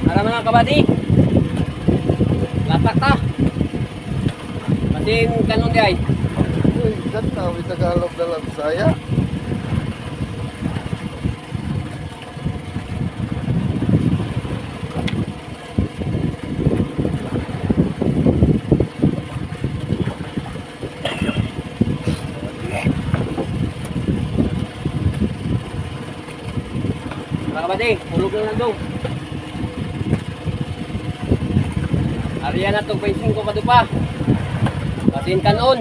Para mga kabady. Latak ta. Masin kanon di ay. Uy, ganda. May Tagalog na lang saya. Mga kabady, hulog lang nandong. Ariyan na itong 25 kadupa. Masin kanon.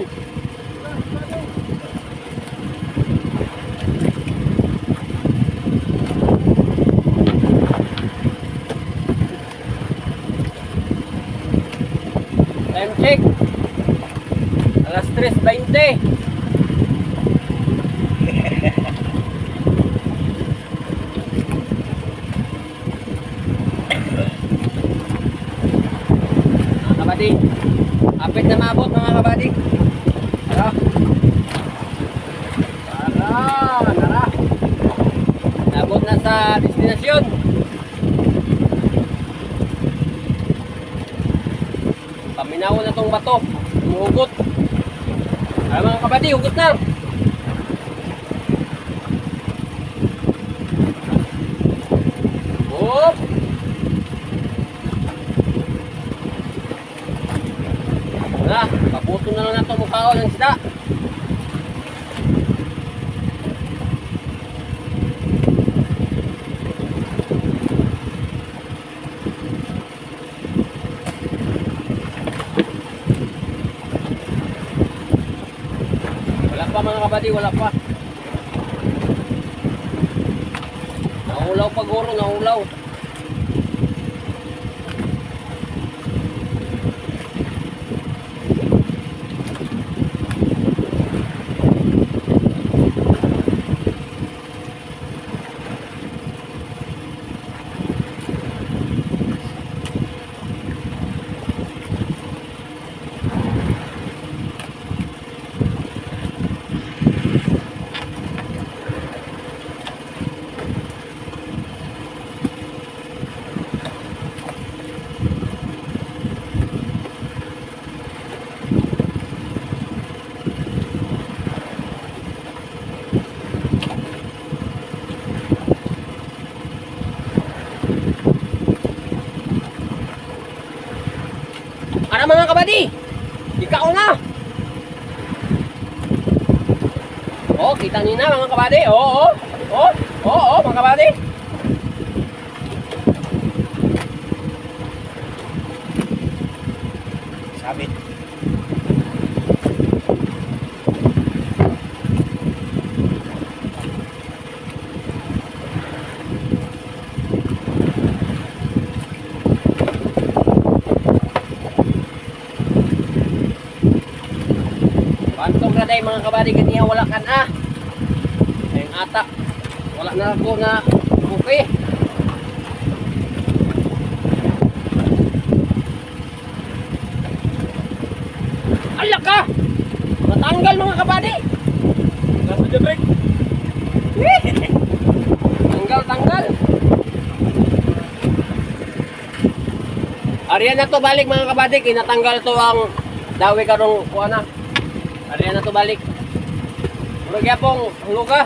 Time check. Alas 3:20. Kabady, apit na maabot mga kabady. Tara. Tara. Nabot na sa destinasyon. Paminaw na tong bato. Umuhugot. Tara mga kabady, hugot na. Hop. Na, paputo na lang na itong mukhaon ng isda. Wala pa mga kabady, wala pa. Naulaw pa guro, naulaw. Para mga kabady, ikaw na. Oh, kita niyo na mga kabady. Oo, mga kabady. Sabit. Pantog na day mga kabady, kaniya wala kan ayong ata wala na ako na okay. Ala ka, matanggal mga kabady. Nasa dyan break. Tanggal. Ariyan na to balik mga kabady, kinatanggal to ang dawi karong kuana. Ariyan na to balik. Hulog yapong, hulog ka.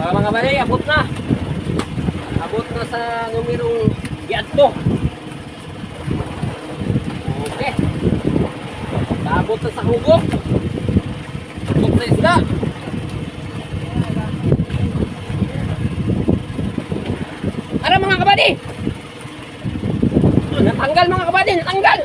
Mga kabady, abot na. Abot na sa numerong giadto. Okay. Abot na sa hugot. Hugot sa isda. kabady! Natanggal mga kabady, natanggal!